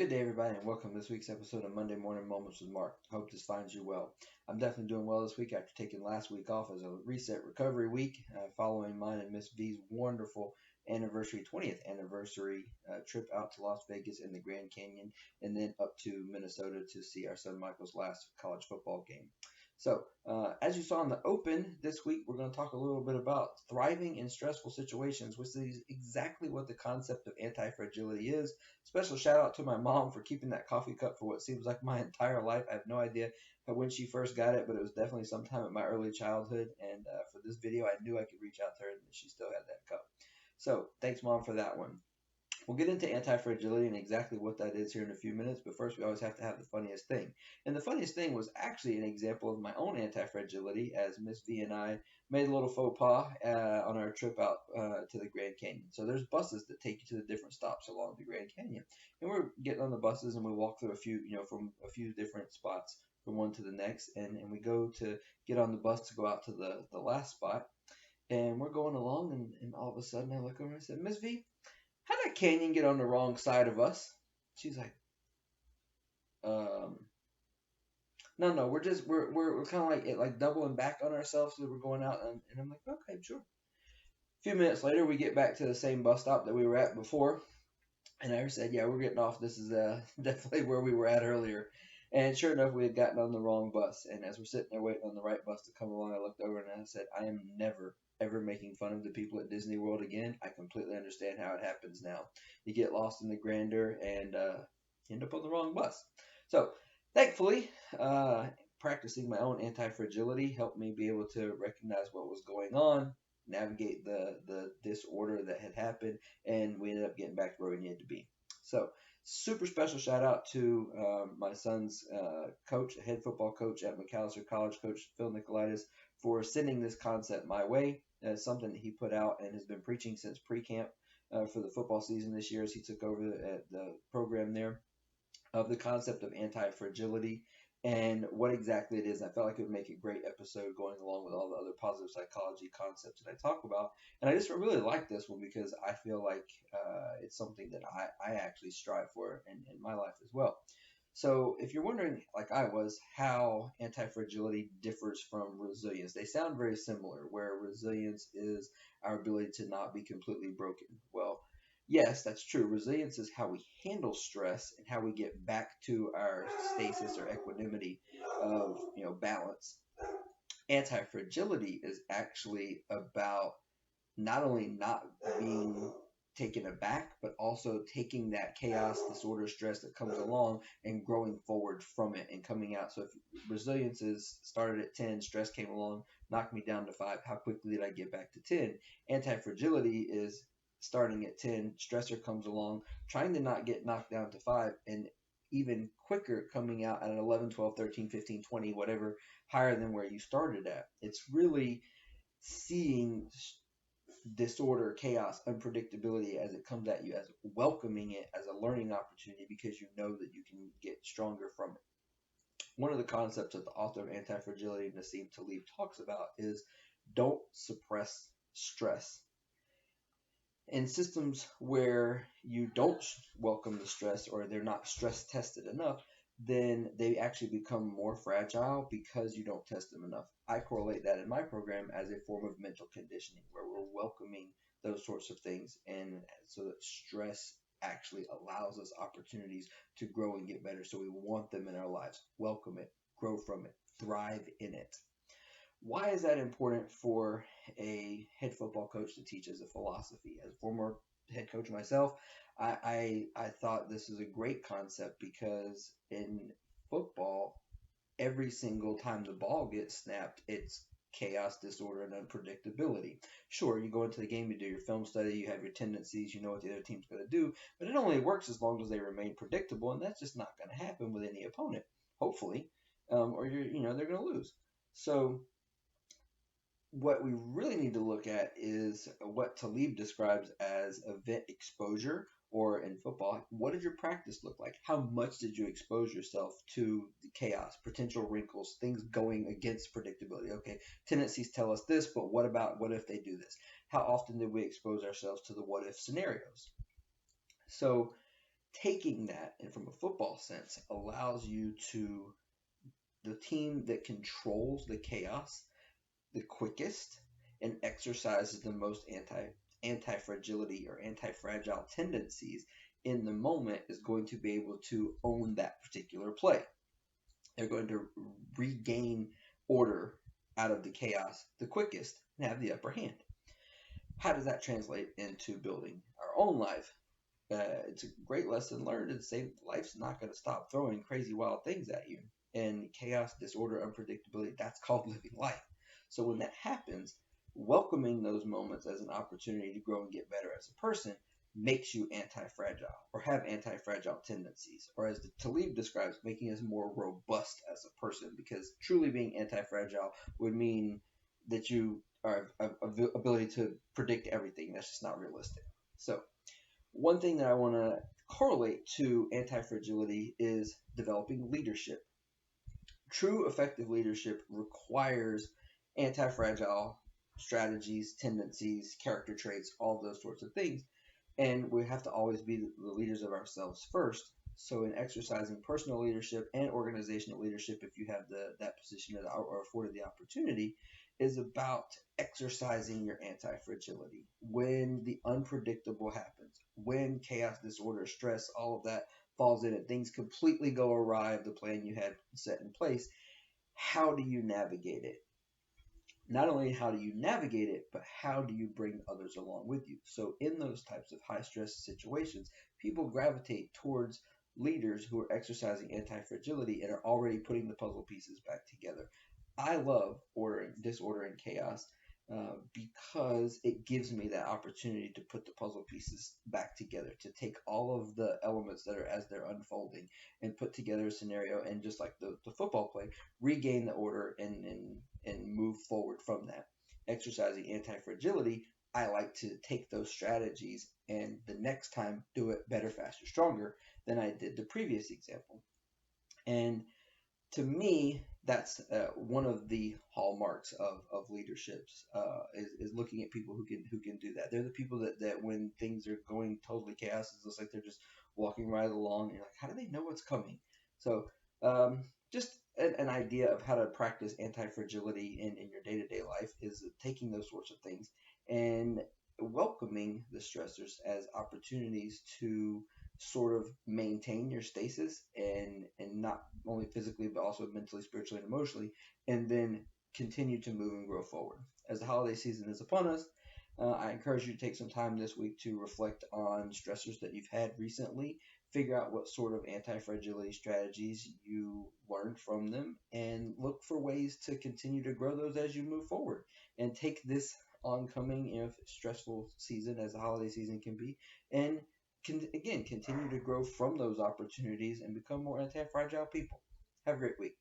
Good day, everybody, and welcome to this week's episode of Monday Morning Moments with Mark. Hope this finds you well. I'm definitely doing well this week after taking last week off as a reset recovery week, following mine and Miss V's wonderful 20th anniversary trip out to Las Vegas and the Grand Canyon, and then up to Minnesota to see our son Michael's last college football game. So, as you saw in the open this week, we're going to talk a little bit about thriving in stressful situations, which is exactly what the concept of anti-fragility is. Special shout out to my mom for keeping that coffee cup for what seems like my entire life. I have no idea when she first got it, but it was definitely sometime in my early childhood. And for this video, I knew I could reach out to her, and she still had that cup. So thanks, Mom, for that one. We'll get into anti-fragility and exactly what that is here in a few minutes, but first we always have to have the funniest thing. And the funniest thing was actually an example of my own anti-fragility as Miss V and I made a little faux pas on our trip out to the Grand Canyon. So there's buses that take you to the different stops along the Grand Canyon. And we're getting on the buses and we walk through a few, from a few different spots from one to the next. And we go to get on the bus to go out to the last spot. And we're going along and all of a sudden I look over and I said, Miss V, how did Canyon get on the wrong side of us? She's like, no, we're kind of like doubling back on ourselves as we're going out, and I'm like, okay, sure. A few minutes later, we get back to the same bus stop that we were at before, and I said, yeah, we're getting off. This is definitely where we were at earlier. And sure enough, we had gotten on the wrong bus. And as we're sitting there waiting on the right bus to come along, I looked over and I said, I am never, ever making fun of the people at Disney World again. I completely understand how it happens now. You get lost in the grandeur and end up on the wrong bus. So thankfully, practicing my own anti-fragility helped me be able to recognize what was going on, navigate the disorder that had happened, and we ended up getting back to where we needed to be. So super special shout out to my son's coach, head football coach at McAllister College, Coach Phil Nicolaitis, for sending this concept my way. It's something that he put out and has been preaching since pre-camp for the football season this year as he took over the program there, of the concept of anti-fragility and what exactly it is. I felt like it would make a great episode going along with all the other positive psychology concepts that I talk about. And I just really like this one because I feel like it's something that I actually strive for in my life as well. So if you're wondering, like I was, how anti-fragility differs from resilience, they sound very similar, where resilience is our ability to not be completely broken. Well, yes, that's true. Resilience is how we handle stress and how we get back to our stasis or equanimity of, balance. Anti-fragility is actually about not only not being taken aback, but also taking that chaos, disorder, stress that comes along and growing forward from it and coming out. So if resilience is started at 10, stress came along, knocked me down to 5, how quickly did I get back to 10? Anti-fragility is starting at 10, stressor comes along, trying to not get knocked down to 5, and even quicker coming out at an 11, 12, 13, 15, 20, whatever, higher than where you started at. It's really seeing disorder, chaos, unpredictability as it comes at you, as welcoming it as a learning opportunity because you know that you can get stronger from it. One of the concepts that the author of Anti-Fragility, Nassim Taleb, talks about is don't suppress stress. In systems where you don't welcome the stress or they're not stress tested enough, then they actually become more fragile because you don't test them enough. I correlate that in my program as a form of mental conditioning where we're welcoming those sorts of things, and so that stress actually allows us opportunities to grow and get better. So we want them in our lives. Welcome it, grow from it, thrive in it. Why is that important for a head football coach to teach as a philosophy? As a former head coach myself, I thought this is a great concept because in football, every single time the ball gets snapped, it's chaos, disorder, and unpredictability. Sure, you go into the game, you do your film study, you have your tendencies, you know what the other team's going to do, but it only works as long as they remain predictable, and that's just not going to happen with any opponent, hopefully, or they're going to lose. So what we really need to look at is what Taleb describes as event exposure, or in football, what did your practice look like? How much did you expose yourself to the chaos, potential wrinkles, things going against predictability? Okay, tendencies tell us this, but what if they do this? How often did we expose ourselves to the what if scenarios? So Taking that and from a football sense allows you to the team that controls the chaos the quickest and exercises the most anti-fragility or anti-fragile tendencies in the moment is going to be able to own that particular play. They're going to regain order out of the chaos the quickest and have the upper hand. How does that translate into building our own life? It's a great lesson learned and say life's not going to stop throwing crazy wild things at you. And chaos, disorder, unpredictability, that's called living life. So when that happens, welcoming those moments as an opportunity to grow and get better as a person makes you anti-fragile or have anti-fragile tendencies. Or as Talib describes, making us more robust as a person, because truly being anti-fragile would mean that you are ability to predict everything. That's just not realistic. So one thing that I want to correlate to anti-fragility is developing leadership. True effective leadership requires anti-fragile strategies, tendencies, character traits, all those sorts of things. And we have to always be the leaders of ourselves first. So in exercising personal leadership and organizational leadership, if you have that position or afforded the opportunity, is about exercising your anti-fragility when the unpredictable happens, when chaos, disorder, stress, all of that falls in and things completely go awry of the plan you had set in place. How do you navigate it? Not only how do you navigate it, but how do you bring others along with you? So in those types of high stress situations, people gravitate towards leaders who are exercising anti-fragility and are already putting the puzzle pieces back together. I love order, disorder, and chaos because it gives me that opportunity to put the puzzle pieces back together, to take all of the elements that are as they're unfolding and put together a scenario, and just like the football play, regain the order and move forward from that. Exercising anti-fragility, I like to take those strategies and the next time do it better, faster, stronger than I did the previous example. And to me, that's one of the hallmarks of leaderships is looking at people who can do that. They're the people that when things are going totally chaos, it looks like they're just walking right along. And you're like, how do they know what's coming? So just an idea of how to practice anti-fragility in your day-to-day life is taking those sorts of things and welcoming the stressors as opportunities to sort of maintain your stasis and not only physically but also mentally, spiritually, and emotionally, and then continue to move and grow forward. As the holiday season is upon us, I encourage you to take some time this week to reflect on stressors that you've had recently, figure out what sort of anti-fragility strategies you learned from them, and look for ways to continue to grow those as you move forward. And take this oncoming, stressful season as the holiday season can be, and again continue to grow from those opportunities and become more anti-fragile people. Have a great week.